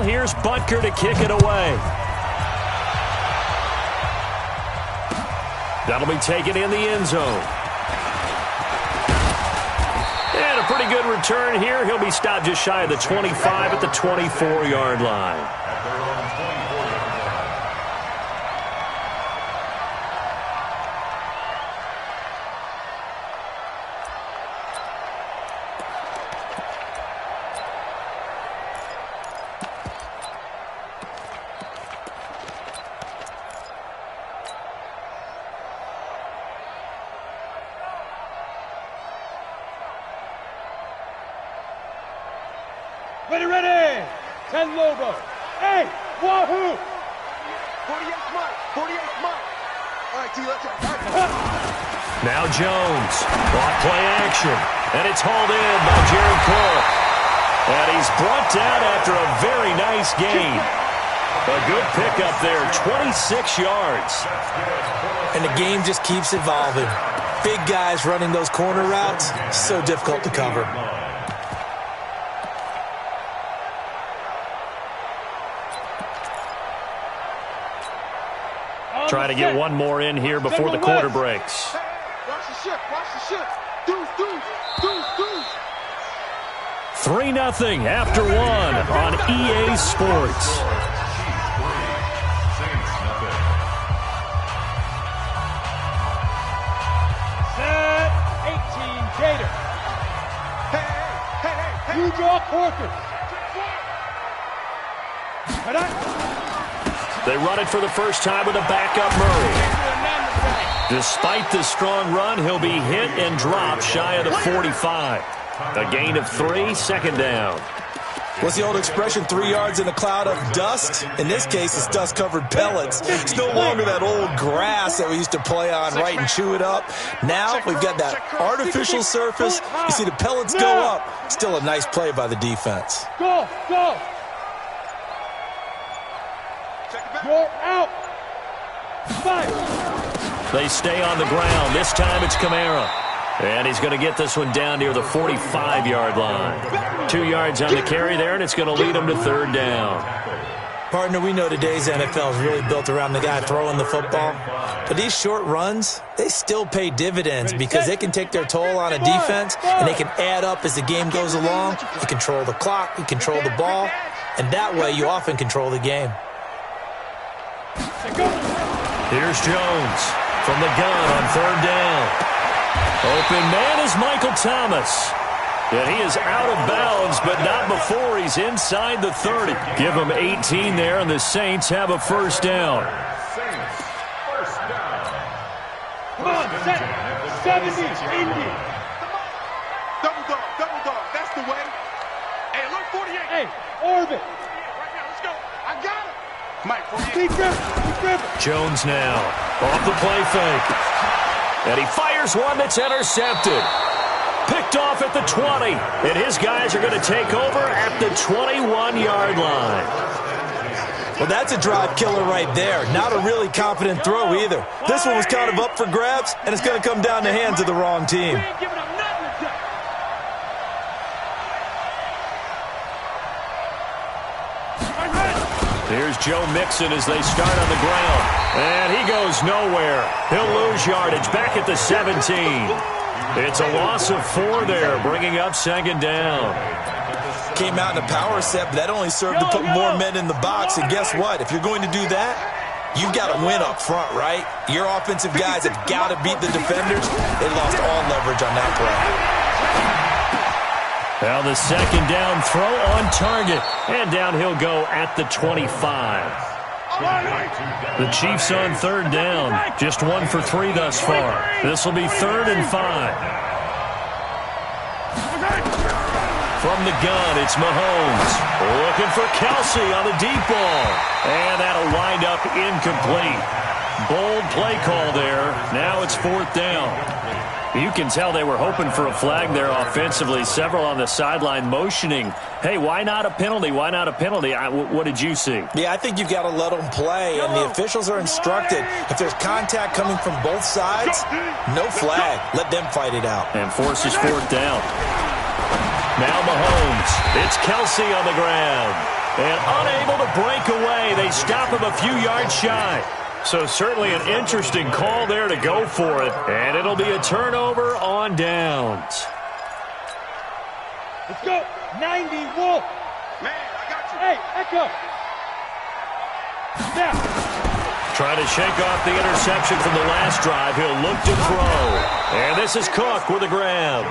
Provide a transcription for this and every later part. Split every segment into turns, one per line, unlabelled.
here's Butker to kick it away. That'll be taken in the end zone. And a pretty good return here. He'll be stopped just shy of the 25 at the 24-yard line.
Ready! 10 Lobo. Hey, Wahoo! 48 Mike. All right, T, let's go.
Now Jones. Off play action. And it's hauled in by Jared Cole. And he's brought down after a very nice gain. A good pickup there, 26 yards.
And the game just keeps evolving. Big guys running those corner routes, so difficult to cover.
Trying to get one more in here before the quarter breaks.
Hey, watch the ship. Deuce.
3-0 after one on EA Sports.
Set 18 Gator. Hey. You draw Corker.
They run it for the first time with a backup Murray. Despite the strong run, he'll be hit and dropped shy of the 45. A gain of 3, second down.
What's the old expression, 3 yards in a cloud of dust? In this case, it's dust-covered pellets. It's no longer that old grass that we used to play on, right, and chew it up. Now we've got that artificial surface. You see the pellets go up. Still a nice play by the defense.
Go! You're out! 5!
They stay on the ground. This time it's Kamara. And he's going to get this one down near the 45-yard line. 2 yards on the carry there, and it's going to lead him to third down.
Partner, we know today's NFL is really built around the guy throwing the football. But these short runs, they still pay dividends because they can take their toll on a defense, and they can add up as the game goes along. You control the clock, you control the ball, and that way you often control the game.
Here's Jones from the gun on third down. Open man is Michael Thomas. And he is out of bounds, but not before he's inside the 30. Give him 18 there, and the Saints have a first down.
Come on, set 70, Indy. Double dog, that's the way. Hey, look, 48. Hey, orbit. Right now, let's go. I got it. Mike, 48. Keep grip.
Jones now off the play fake. And he fires one that's intercepted. Picked off at the 20. And his guys are going to take over at the 21-yard line.
Well, that's a drive killer right there. Not a really confident throw either. This one was kind of up for grabs, and it's going to come down the hands of the wrong team.
Here's Joe Mixon as they start on the ground. And he goes nowhere. He'll lose yardage back at the 17. It's a loss of 4 there, bringing up second down.
Came out in a power set, but that only served to put more men in the box. And guess what? If you're going to do that, you've got to win up front, right? Your offensive guys have got to beat the defenders. They lost all leverage on that play.
Now the second down throw on target. And down he'll go at the 25. The Chiefs on third down. Just 1 for 3 thus far. This will be 3rd and 5. From the gun, it's Mahomes. Looking for Kelsey on the deep ball. And that'll wind up incomplete. Bold play call there. Now it's 4th down. You can tell they were hoping for a flag there offensively. Several on the sideline motioning, hey, why not a penalty? Why not a penalty? What did you see?
Yeah, I think you've got to let them play, and the officials are instructed. If there's contact coming from both sides, no flag. Let them fight it out.
And forces 4th down. Now Mahomes. It's Kelsey on the ground. And unable to break away. They stop him a few yards shy. So certainly an interesting call there to go for it. And it'll be a turnover on downs.
Let's go. 90, Wolf. Man, I got you. Hey, Echo. Now.
Trying to shake off the interception from the last drive. He'll look to throw. And this is Cook with a grab.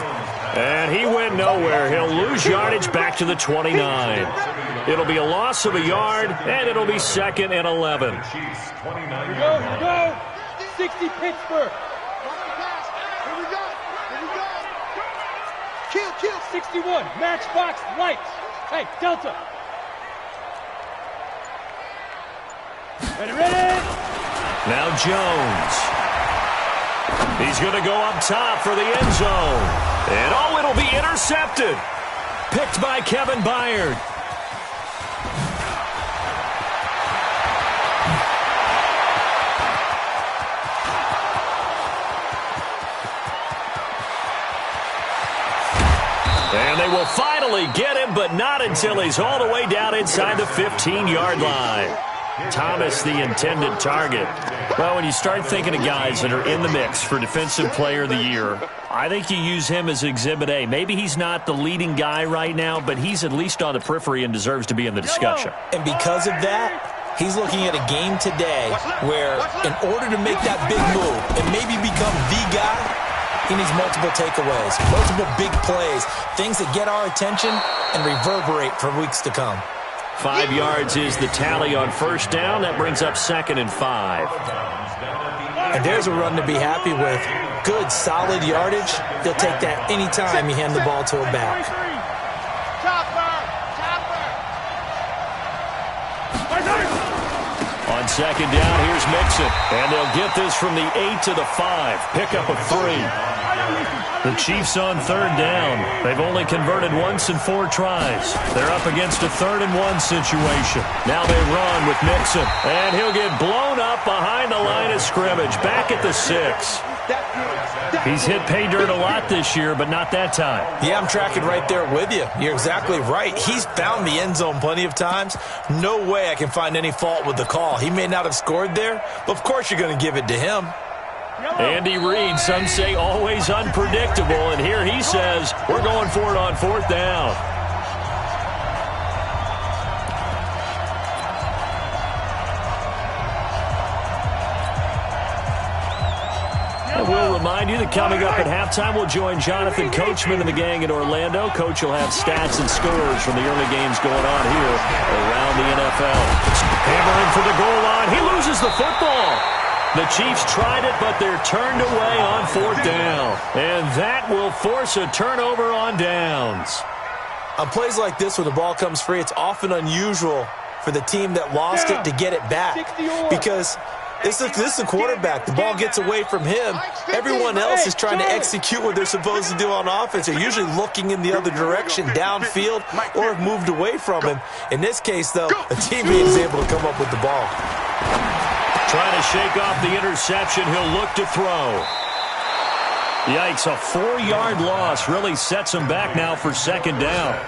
And he went nowhere. He'll lose yardage back to the 29. It'll be a loss of a yard, and it'll be 2nd and 11.
Here we go. 60 Pittsburgh. Here we go. Kill. 61, Matchbox Lights. Hey, Delta. Ready?
Now Jones. He's going to go up top for the end zone. And it'll be intercepted. Picked by Kevin Byard. And they will finally get him, but not until he's all the way down inside the 15-yard line. Thomas, the intended target. Well, when you start thinking of guys that are in the mix for Defensive Player of the Year, I think you use him as Exhibit A. Maybe he's not the leading guy right now, but he's at least on the periphery and deserves to be in the discussion.
And because of that, he's looking at a game today where in order to make that big move and maybe become the guy, he needs multiple takeaways, multiple big plays, things that get our attention and reverberate for weeks to come.
5 yards is the tally on first down. That brings up 2nd and 5.
And there's a run to be happy with. Good, solid yardage. He'll take that anytime you hand the ball to a back.
On 2nd down, here's Mixon. And they'll get this from the 8 to the 5. Pick up a 3. The Chiefs on 3rd down. They've only converted once in 4 tries. They're up against a 3rd and 1 situation. Now they run with Mixon. And he'll get blown up behind the line of scrimmage. Back at the 6. He's hit pay dirt a lot this year, but not that time.
Yeah, I'm tracking right there with you. You're exactly right. He's found the end zone plenty of times. No way I can find any fault with the call. He may not have scored there, but of course you're going to give it to him.
Andy Reid, some say always unpredictable, and here he says we're going for it on 4th down. And we'll remind you that coming up at halftime, we'll join Jonathan Coachman and the gang in Orlando. Coach will have stats and scores from the early games going on here around the NFL. Hammering for the goal line. He loses the football. The Chiefs tried it, but they're turned away on 4th down. And that will force a turnover on downs.
On plays like this, when the ball comes free, it's often unusual for the team that lost it to get it back. Because this is the quarterback. The ball gets away from him. Everyone else is trying to execute what they're supposed to do on offense. They're usually looking in the other direction, downfield, or have moved away from him. In this case, though, a teammate is able to come up with the ball.
Trying to shake off the interception. He'll look to throw. Yikes, a 4-yard loss really sets him back now for 2nd down.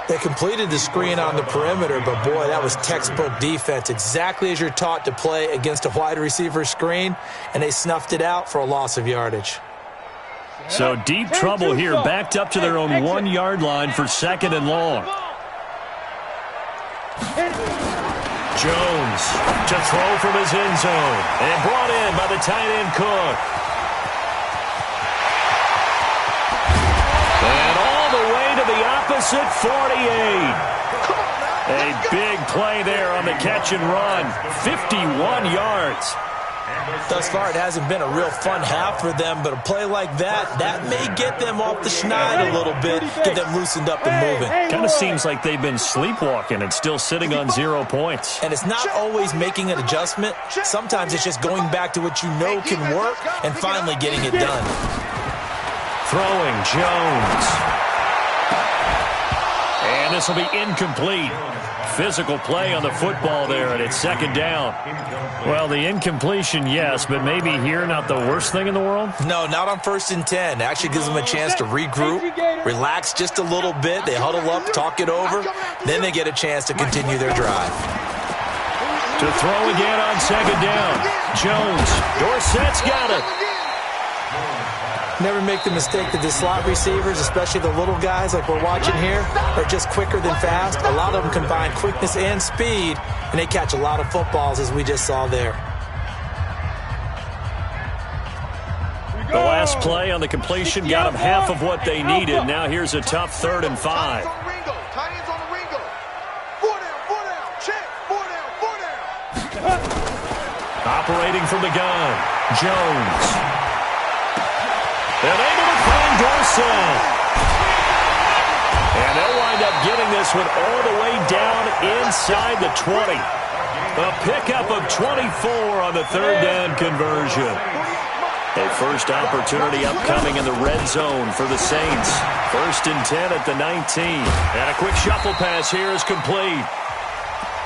They completed the screen on the perimeter, but boy, that was textbook defense. Exactly as you're taught to play against a wide receiver screen, and they snuffed it out for a loss of yardage.
So deep trouble here, backed up to their own 1-yard line for 2nd and long. Jones to throw from his end zone. And brought in by the tight end Cook. And all the way to the opposite 48. A big play there on the catch and run. 51 yards.
Thus far, it hasn't been a real fun half for them, but a play like that may get them off the schneid a little bit, get them loosened up and moving.
Kind of seems like they've been sleepwalking and still sitting on 0 points.
And it's not always making an adjustment. Sometimes it's just going back to what you know can work and finally getting it done.
Throwing Jones. And this will be incomplete. Physical play on the football there, and it's second down. Well, the incompletion, yes, but maybe here not the worst thing in the world?
No, not on 1st and 10. It actually gives them a chance to regroup, relax just a little bit. They huddle up, talk it over. Then they get a chance to continue their drive.
To throw again on second down. Jones. Dorsett's got it.
Never make the mistake that the slot receivers, especially the little guys like we're watching here, are just quicker than fast. A lot of them combine quickness and speed, and they catch a lot of footballs, as we just saw there.
The last play on the completion got them half of what they needed. Now here's a tough 3rd and 5. Operating from the gun, Jones. And able to find Dorsett. And they'll wind up getting this one all the way down inside the 20. A pickup of 24 on the 3rd down conversion. A first opportunity upcoming in the red zone for the Saints. 1st and 10 at the 19. And a quick shuffle pass here is complete.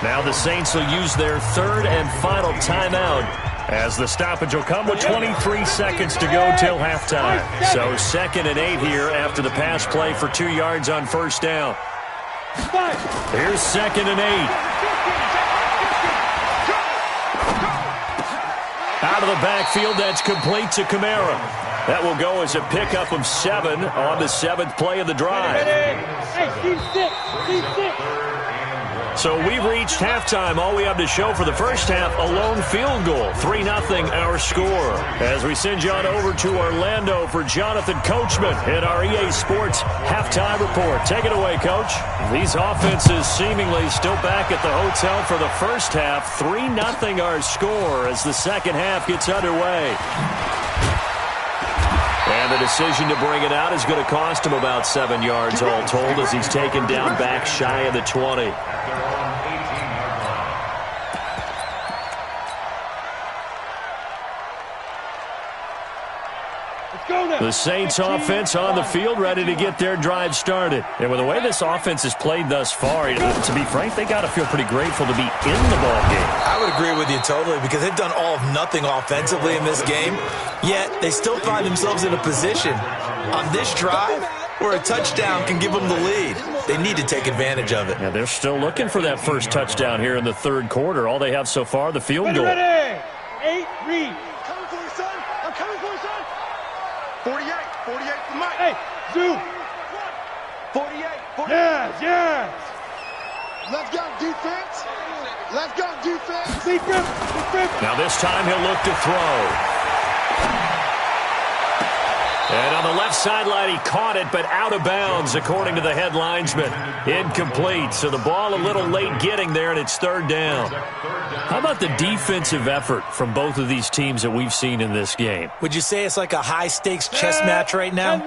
Now the Saints will use their 3rd and final timeout, as the stoppage will come with 23 seconds to go till halftime. So 2nd and 8 here after the pass play for 2 yards on 1st down. Here's 2nd and 8. Out of the backfield, that's complete to Kamara. That will go as a pickup of 7 on the 7th play of the drive. So we've reached halftime. All we have to show for the first half, a lone field goal. 3-0 our score. As we send you on over to Orlando for Jonathan Coachman in our EA Sports halftime report. Take it away, Coach. These offenses seemingly still back at the hotel for the first half. 3-0 our score as the second half gets underway. And the decision to bring it out is going to cost him about 7 yards all told, as he's taken down back shy of the 20. The Saints offense on the field, ready to get their drive started. And with the way this offense has played thus far, to be frank, they got to feel pretty grateful to be in the ball game.
I would agree with you totally, because they've done all of nothing offensively in this game, yet they still find themselves in a position on this drive where a touchdown can give them the lead. They need to take advantage of it.
Yeah, they're still looking for that first touchdown here in the 3rd quarter. All they have so far, the field goal.
Ready. 8, read. Coming for you, son. I'm coming for you, son. 48 for Mike. Hey, Zoo. 48. Yes. Let's go, defense. Let's go, defense. Defense.
Now this time he'll look to throw. And on the left sideline, he caught it, but out of bounds, according to the head linesman. Incomplete, so the ball a little late getting there, and it's 3rd down. How about the defensive effort from both of these teams that we've seen in this game?
Would you say it's like a high-stakes chess match right now?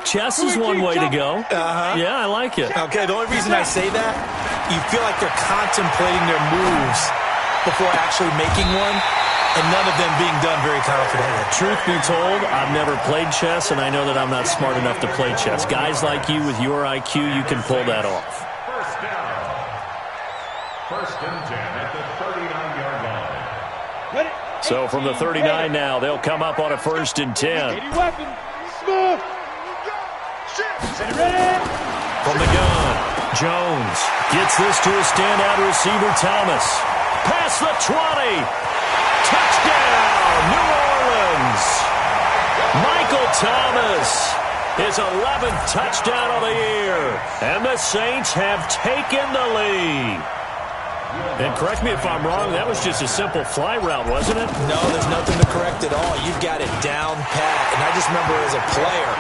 Chess is one way to go. Yeah, I like it.
Okay, the only reason I say that, you feel like they're contemplating their moves before actually making one, and none of them being done very confidently.
Truth be told, I've never played chess, and I know that I'm not smart enough to play chess. Guys like you with your IQ, you can pull that off.
First down. 1st and 10 at the 39-yard line.
So from the 39 now, they'll come up on a 1st and 10. From the gun, Jones gets this to a standout receiver, Thomas. Past the 20. Touchdown, New Orleans. Michael Thomas, his 11th touchdown of the year. And the Saints have taken the lead. And correct me if I'm wrong, that was just a simple fly route, wasn't it?
No, there's nothing to correct at all. You've got it down pat. And I just remember as a player,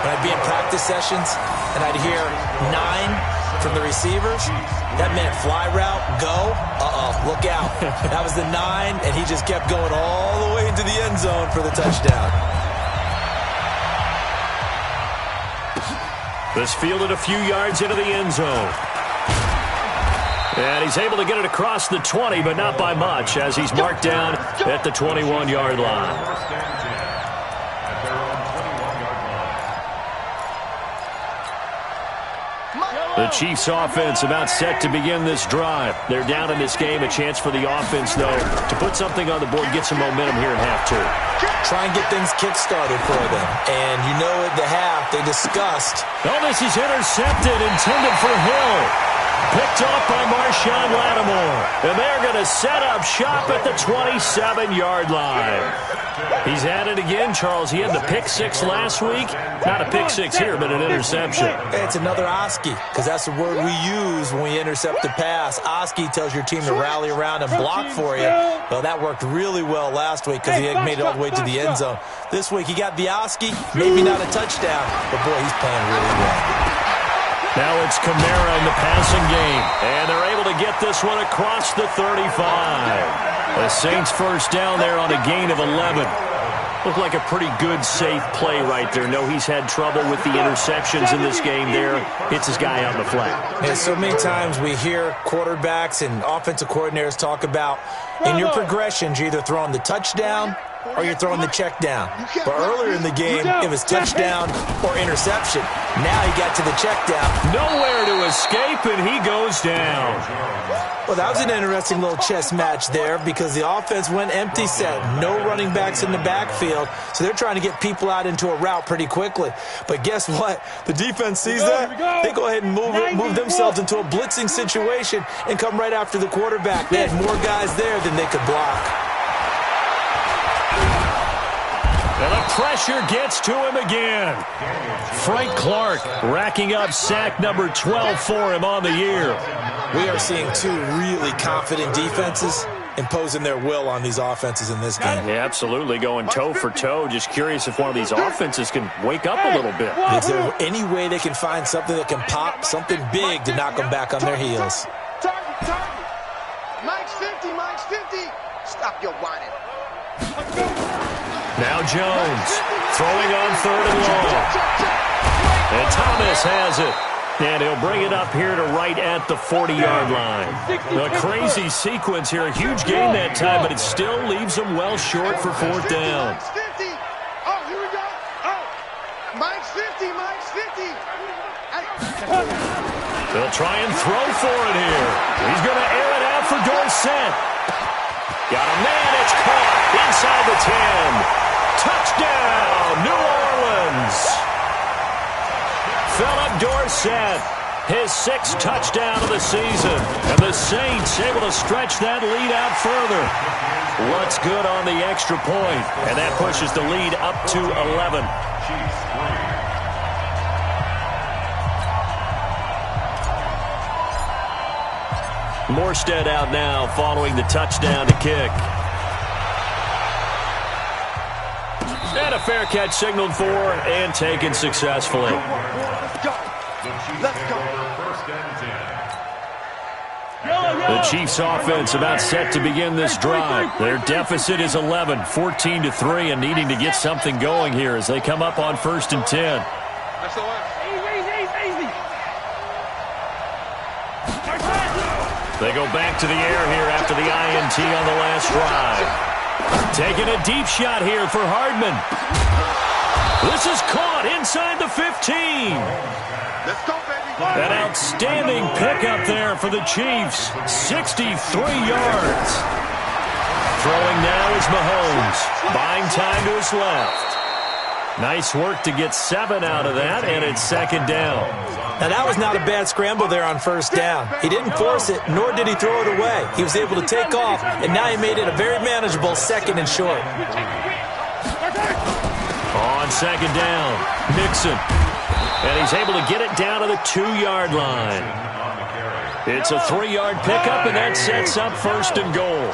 when I'd be in practice sessions and I'd hear 9 from the receivers, that meant fly route, go, look out. That was the 9, and he just kept going all the way into the end zone for the touchdown.
This fielded a few yards into the end zone. And he's able to get it across the 20, but not by much, as he's marked down at the 21-yard line. The Chiefs offense about set to begin this drive. They're down in this game. A chance for the offense, though, to put something on the board, get some momentum here in half two.
Try and get things kick-started for them. And you know at the half, they discussed.
Oh, this is intercepted, intended for Hill. Picked off by Marshawn Lattimore. And they're going to set up shop at the 27-yard line. He's at it again, Charles. He had the pick six last week. Not a pick six here, but an interception.
It's another Oski, because that's the word we use when we intercept a pass. Oski tells your team to rally around and block for you. Well, that worked really well last week because he had made it all the way to the end zone. This week he got the Oski, maybe not a touchdown, but boy, he's playing really well.
Now it's Kamara in the passing game, and they're able to get this one across the 35. The Saints first down there on a gain of 11. Looked like a pretty good, safe play right there. No, he's had trouble with the interceptions in this game there. Hits his guy out in the flat.
Yeah, so many times we hear quarterbacks and offensive coordinators talk about in your progressions, you're either throwing the touchdown or you're throwing the check down. But earlier in the game, it was touchdown or interception. Now he got to the check down.
Nowhere to escape, and he goes down.
Well, that was an interesting little chess match there because the offense went empty set. No running backs in the backfield, so they're trying to get people out into a route pretty quickly. But guess what? The defense sees that. They go ahead and move themselves into a blitzing situation and come right after the quarterback. They had more guys there than they could block.
And the pressure gets to him again. Frank Clark racking up sack number 12 for him on the year.
We are seeing two really confident defenses imposing their will on these offenses in this game.
Yeah, absolutely, going toe for toe. Just curious if one of these offenses can wake up a little bit.
Is there any way they can find something that can pop, something big to knock them back on their heels?
Target. Mike's 50, Mike's 50. Stop your whining.
Now Jones throwing on third and long. And Thomas has it. And he'll bring it up here to right at the 40-yard line. A crazy sequence here. A huge gain that time, but it still leaves them well short for fourth down.
Mike's 50. Oh, here we go. Oh, Mike's 50, Mike's 50.
They'll try and throw for it here. He's going to air it out for Dorsett. Got a man. It's caught inside the 10. Touchdown, New Orleans. Philip Dorsett, his sixth touchdown of the season. And the Saints able to stretch that lead out further. What's good on the extra point? And that pushes the lead up to 11. Morstead out now following the touchdown to kick. And a fair catch signaled for and taken successfully.
Let's go.
The Chiefs offense about set to begin this drive. Their deficit is 11, 14-3, and needing to get something going here as they come up on 1st and 10.
That's the one. Easy.
They go back to the air here after the INT on the last drive. Taking a deep shot here for Hardman. This is caught inside the 15.
Let's go, baby.
An outstanding pickup there for the Chiefs. 63 yards. Throwing now is Mahomes. Buying time to his left. Nice work to get 7 out of that, and it's second down.
Now, that was not a bad scramble there on first down. He didn't force it, nor did he throw it away. He was able to take off, and now he made it a very manageable second and short.
On second down, Mixon. And he's able to get it down to the 2-yard line. It's a 3-yard pickup, and that sets up 1st and goal.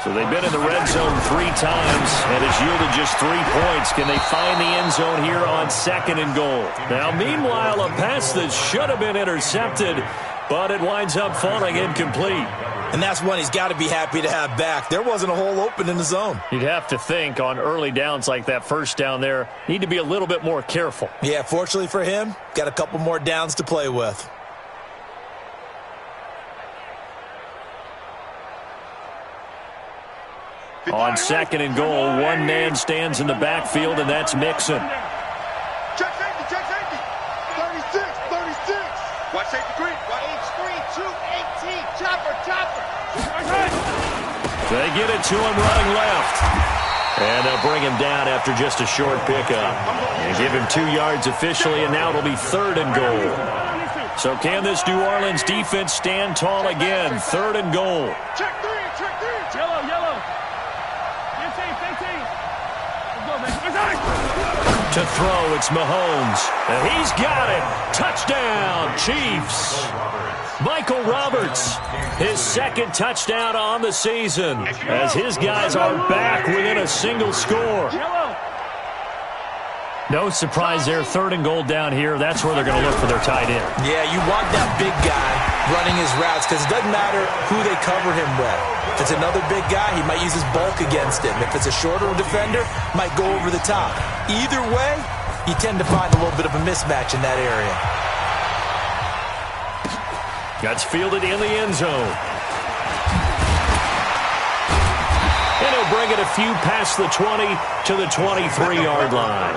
So they've been in the red zone 3 times and has yielded just 3 points. Can they find the end zone here on 2nd and goal? Now, meanwhile, a pass that should have been intercepted, but it winds up falling incomplete.
And that's one he's got to be happy to have back. There wasn't a hole open in the zone.
You'd have to think on early downs like that first down there, need to be a little bit more careful.
Yeah, fortunately for him, got a couple more downs to play with.
On 2nd and goal, one man stands in the backfield, and that's Mixon.
Check safety. 36. Watch Safety green.
H3, 218, chopper.
They get it to him running left. And they'll bring him down after just a short pickup. And give him 2 yards officially, and now it'll be 3rd and goal. So can this New Orleans defense stand tall again? 3rd and goal.
Check three.
Yellow. 15.
To throw, it's Mahomes. And he's got it. Touchdown, Chiefs. Michael Roberts, his 2nd touchdown on the season, as his guys are back within a single score. No surprise there, 3rd and goal down here. That's where they're going to look for their tight end.
Yeah, you want that big guy running his routes because it doesn't matter who they cover him with. If it's another big guy, he might use his bulk against him. If it's a shorter defender, might go over the top. Either way, you tend to find a little bit of a mismatch in that area.
That's fielded in the end zone. And he'll bring it a few past the 20 to the 23-yard line.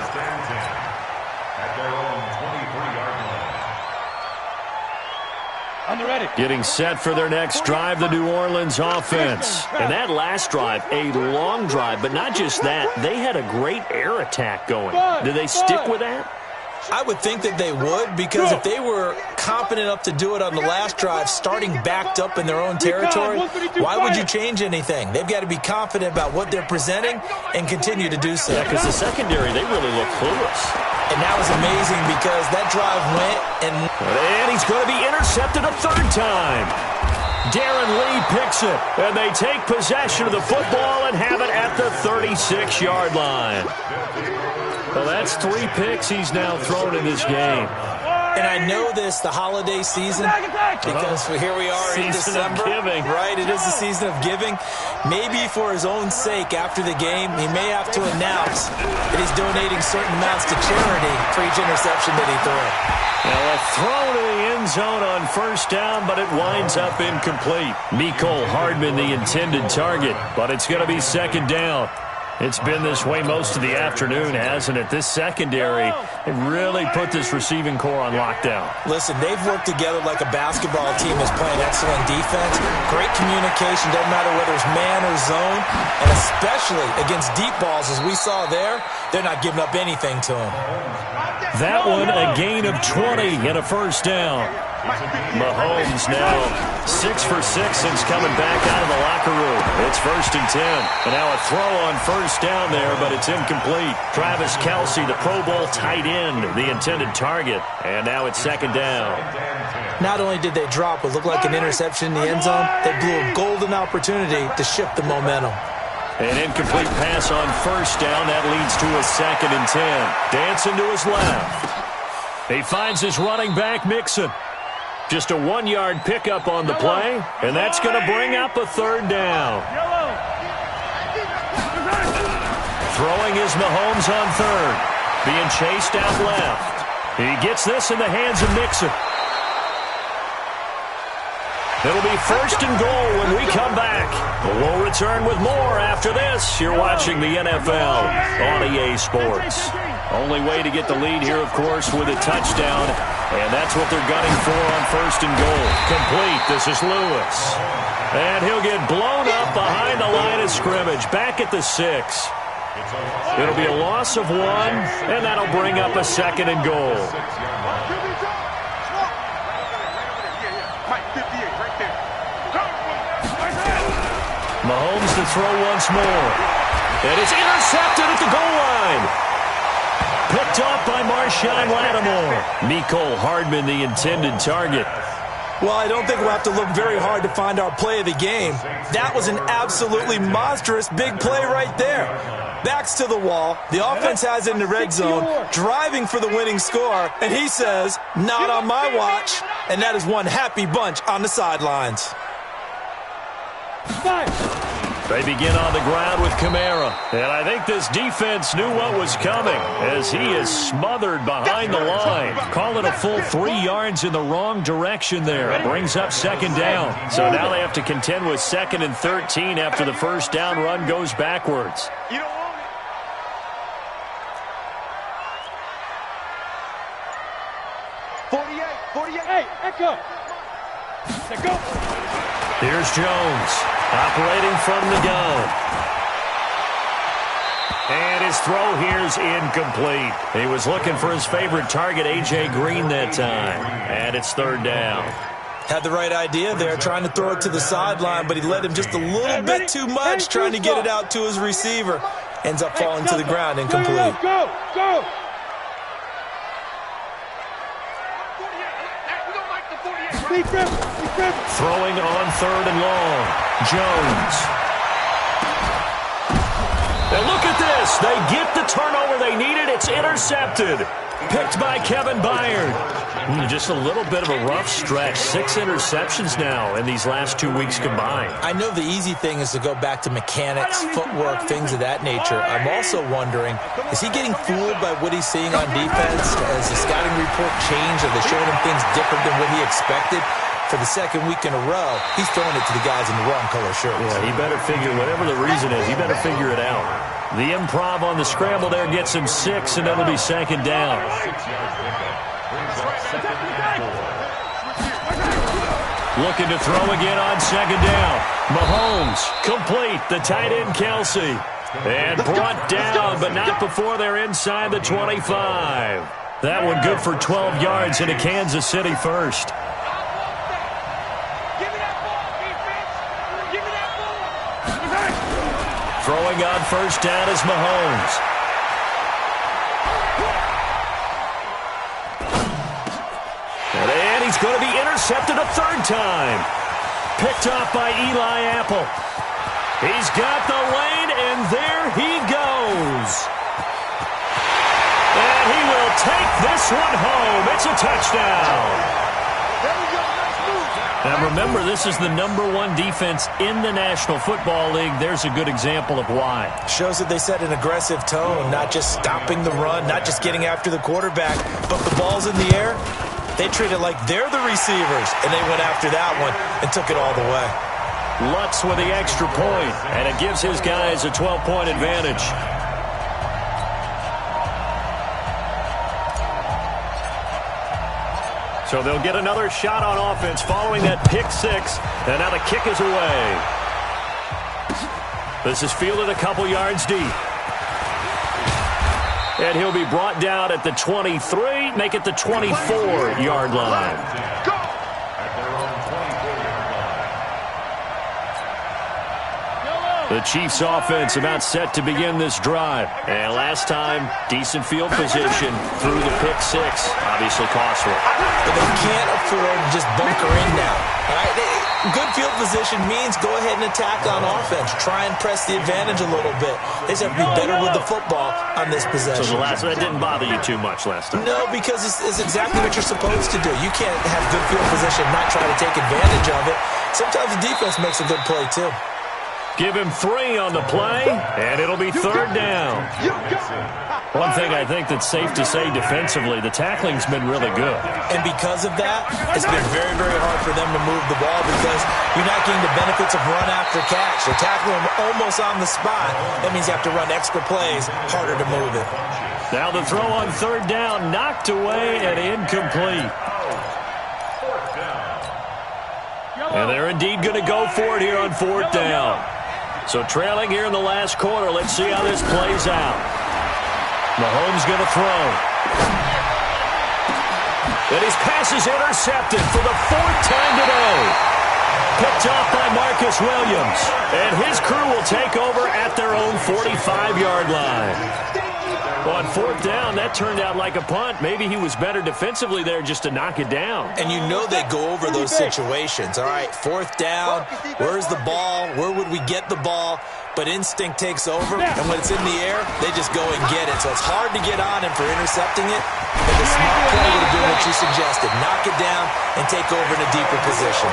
At their own 23-yard line.
On the ready.
Getting set for their next drive, the New Orleans offense. And that last drive, a long drive, but not just that. They had a great air attack going. Do they stick with that?
I would think that they would, because if they were confident enough to do it on the last drive, starting backed up in their own territory, why would you change anything? They've got to be confident about what they're presenting and continue to do so.
Yeah, because the secondary, they really look clueless.
And that was amazing because that drive went and
he's going to be intercepted a 3rd time. Darren Lee picks it, and they take possession of the football and have it at the 36-yard line. Well, that's 3 picks he's now thrown in this game.
And I know this, the holiday season, because here we are in December.
Giving.
Right, it is the season of giving. Maybe for his own sake after the game, he may have to announce that he's donating certain amounts to charity for each interception that he threw.
Now a throw to the end zone on 1st down, but it winds up incomplete. Mecole Hardman, the intended target, but it's going to be 2nd down. It's been this way most of the afternoon, hasn't it? This secondary, it really put this receiving core on lockdown.
Listen, they've worked together like a basketball team that's playing excellent defense. Great communication, doesn't matter whether it's man or zone. And especially against deep balls, as we saw there, they're not giving up anything to them.
That one, a gain of 20 and a 1st down. Mahomes now 6 for 6 since coming back out of the locker room. It's 1st and 10. And now a throw on 1st down there, but it's incomplete. Travis Kelce, the Pro Bowl tight end, the intended target. And now it's 2nd down.
Not only did they drop what looked like an interception in the end zone, they blew a golden opportunity to shift the momentum.
An incomplete pass on 1st down. That leads to a 2nd and 10. Dancing to his left. He finds his running back, Mixon. Just a 1-yard pickup on the play, and that's going to bring up a 3rd down. Throwing is Mahomes on 3rd. Being chased out left. He gets this in the hands of Mixon. It'll be 1st and goal when we come back. We'll return with more after this. You're watching the NFL on EA Sports. Only way to get the lead here, of course, with a touchdown. And that's what they're gunning for on 1st and goal. Complete. This is Lewis. And he'll get blown up behind the line of scrimmage. Back at the 6. It'll be a loss of 1, and that'll bring up a 2nd and goal. Mahomes to throw once more. And it's intercepted at the goal line. Picked up by Marshawn Lattimore. Mecole Hardman, the intended target.
Well, I don't think we'll have to look very hard to find our play of the game. That was an absolutely monstrous big play right there. Backs to the wall. The offense has it in the red zone, driving for the winning score. And he says, not on my watch. And that is one happy bunch on the sidelines.
They begin on the ground with Kamara. And I think this defense knew what was coming as he is smothered behind the line. Call it a full 3 yards in the wrong direction there. Brings up 2nd down. So now they have to contend with 2nd and 13 after the 1st down run goes backwards.
You don't want it. 48. Hey, Back up. Let go.
Here's Jones, operating from the gun. And his throw here's incomplete. He was looking for his favorite target, A.J. Green, that time. And it's third down.
Had the right idea there, trying to throw it to the sideline, but he led him just a little bit too much, trying to get it out to his receiver. Ends up falling to the ground, incomplete.
Go, go.
Throwing on third and long. Jones. And look at this. They get the turnover they needed. It's intercepted. Picked by Kevin Byard. Just a little bit of a rough stretch. 6 interceptions now in these last 2 weeks combined.
I know the easy thing is to go back to mechanics, footwork, things of that nature. I'm also wondering, is he getting fooled by what he's seeing on defense? Has the scouting report changed? Are they showing him things different than what he expected? For the second week in a row, he's throwing it to the guys in the wrong color shirts.
Yeah, he better figure, whatever the reason is, he better figure it out. The improv on the scramble there gets him 6, and it'll be second down. Looking to throw again on second down. Mahomes, complete, the tight end Kelsey. And brought down, but not before they're inside the 25. That one good for 12 yards into Kansas City first. Throwing on first down is Mahomes. And he's going to be intercepted a third time. Picked off by Eli Apple. He's got the lane, and there he goes. And he will take this one home. It's a touchdown. Now remember, this is the #1 defense in the National Football League. There's a good example of why.
Shows that they set an aggressive tone, not just stopping the run, not just getting after the quarterback, but the ball's in the air. They treat it like they're the receivers, and they went after that one and took it all the way.
Lutz with the extra point, and it gives his guys a 12-point advantage. So they'll get another shot on offense following that pick 6, and now the kick is away. This is fielded a couple yards deep. And he'll be brought down at the 23, make it the 24-yard line. The Chiefs' offense about set to begin this drive. And last time, decent field position through the pick 6. Obviously costly.
But they can't afford to just bunker in now. All right? Good field position means go ahead and attack on offense. Try and press the advantage a little bit. They just have to be better with the football on this possession.
So that didn't bother you too much last time?
No, because it's exactly what you're supposed to do. You can't have good field position and not try to take advantage of it. Sometimes the defense makes a good play, too.
Give him 3 on the play, and it'll be third down. One thing I think that's safe to say defensively, the tackling's been really good.
And because of that, it's been very, very hard for them to move the ball because you're not getting the benefits of run after catch. They're tackling them almost on the spot. That means you have to run extra plays, harder to move it.
Now the throw on third down, knocked away and incomplete. And they're indeed going to go for it here on fourth down. So trailing here in the last quarter. Let's see how this plays out. Mahomes going to throw. And his pass is intercepted for the 4th time today. Picked off by Marcus Williams. And his crew will take over at their own 45-yard line. On fourth down, that turned out like a punt. Maybe he was better defensively there just to knock it down.
And you know they go over those situations. All right, fourth down, where's the ball? Where would we get the ball? But instinct takes over, and when it's in the air, they just go and get it. So it's hard to get on him for intercepting it. But the smart play would have been what you suggested. Knock it down and take over in a deeper position.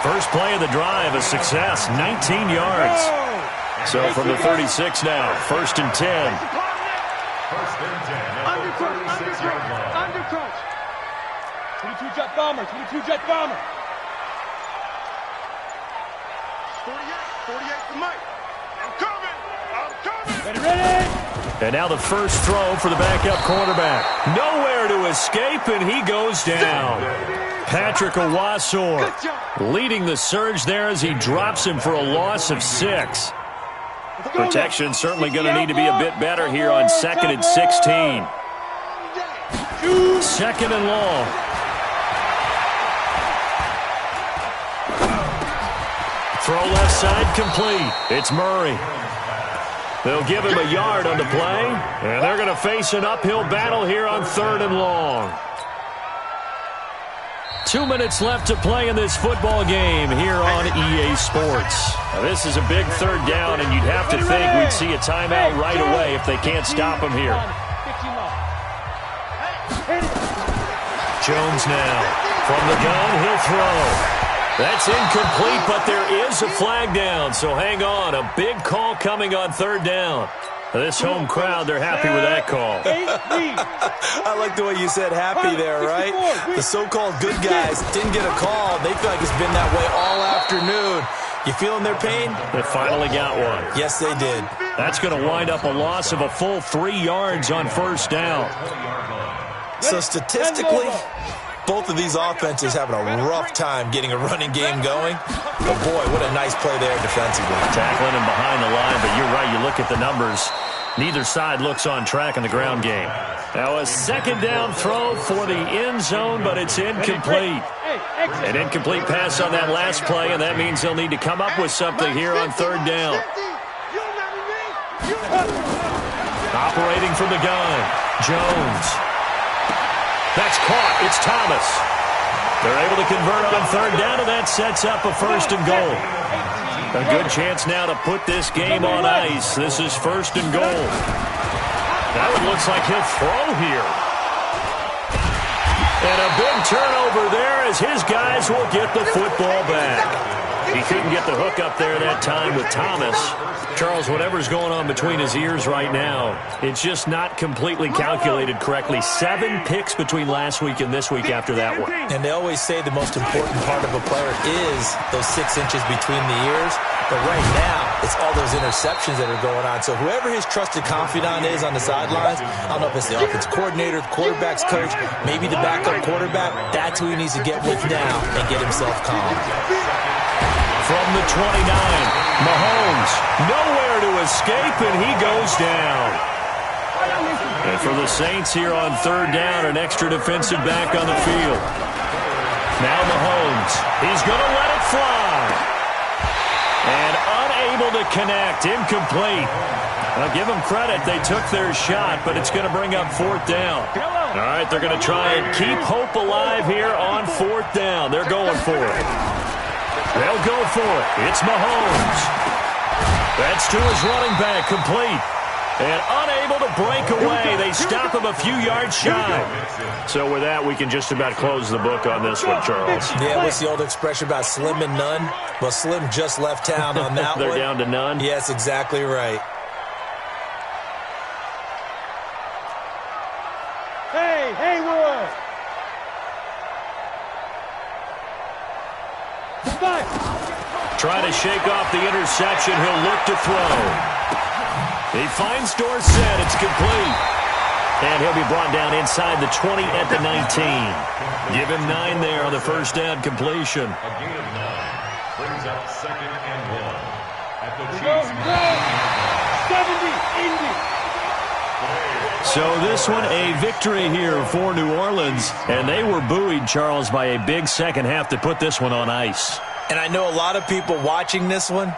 First play of the drive, a success, 19 yards. So from the 36 now, 1st and 10.
Undercrunch. 22 jet bomber. 22 jet bomber. 48 for Mike. I'm coming. Ready.
And now the first throw for the backup quarterback. Nowhere to escape, and he goes down. Patrick Owasor leading the surge there as he drops him for a loss of 6. Protection certainly going to need to be a bit better here on 2nd and 16. 2nd and long. Throw left side complete. It's Murray. They'll give him a yard on the play, and they're going to face an uphill battle here on 3rd and long. 2 minutes left to play in this football game here on EA Sports. Now, this is a big 3rd down, and you'd have to think we'd see a timeout right away if they can't stop him here. Jones now. From the gun, he'll throw. That's incomplete, but there is a flag down, so hang on. A big call coming on 3rd down. This home crowd, they're happy with that call.
I like the way you said happy there, right? The so-called good guys didn't get a call. They feel like it's been that way all afternoon. You feeling their pain?
They finally got one.
Yes, they did.
That's going to wind up a loss of a full 3 yards on 1st down.
So statistically, both of these offenses having a rough time getting a running game going. But, boy, what a nice play there defensively.
Tackling him behind the line, but you're right. You look at the numbers. Neither side looks on track in the ground game. Now a 2nd down throw for the end zone, but it's incomplete. An incomplete pass on that last play, and that means they'll need to come up with something here on 3rd down. Operating from the gun, Jones. That's caught. It's Thomas. They're able to convert on 3rd down, and that sets up a 1st and goal. A good chance now to put this game on ice. This is 1st and goal. Now it looks like he'll throw here. And a big turnover there as his guys will get the football back. He couldn't get the hook up there that time with Thomas. Charles, whatever's going on between his ears right now, it's just not completely calculated correctly. 7 picks between last week and this week after that one.
And they always say the most important part of a player is those 6 inches between the ears. But right now, it's all those interceptions that are going on. So whoever his trusted confidant is on the sidelines, I don't know if it's the offense coordinator, the quarterback's coach, maybe the backup quarterback, that's who he needs to get with now and get himself calm.
From the 29, Mahomes, nowhere to escape, and he goes down. And for the Saints here on 3rd down, an extra defensive back on the field. Now Mahomes, he's going to let it fly. And unable to connect, incomplete. I'll give them credit, they took their shot, but it's going to bring up 4th down. All right, they're going to try and keep hope alive here on 4th down. They're going for it. They'll go for it. It's Mahomes. That's to his running back, complete. And unable to break away. They stop him a few yards shy. So with that, we can just about close the book on this one, Charles.
Yeah, what's the old expression about slim and none? Well, Slim just left town on that
They're
one.
down to none?
Yes, exactly right.
Hey, Haywood!
Trying to shake off the interception. He'll look to throw. He finds Dorsett. It's complete. And he'll be brought down inside the 20 at the 19. Give him 9 there on the 1st down completion.
A gain of 9 brings up 2nd and 1 at the Chiefs.
70, Indy.
So this one, a victory here for New Orleans. And they were buoyed, Charles, by a big second half to put this one on ice.
And I know a lot of people watching this one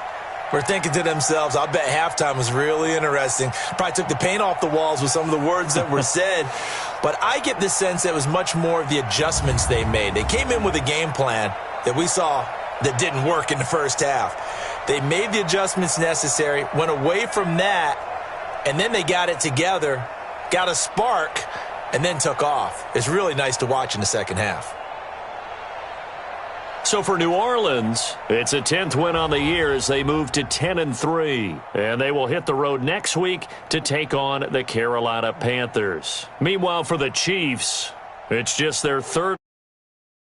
were thinking to themselves, I bet halftime was really interesting. Probably took the paint off the walls with some of the words that were said. But I get the sense that it was much more of the adjustments they made. They came in with a game plan that we saw that didn't work in the first half. They made the adjustments necessary, went away from that, and then they got it together, got a spark, and then took off. It's really nice to watch in the second half.
So for New Orleans, it's a 10th win on the year as they move to 10-3. And they will hit the road next week to take on the Carolina Panthers. Meanwhile, for the Chiefs, it's just their 3rd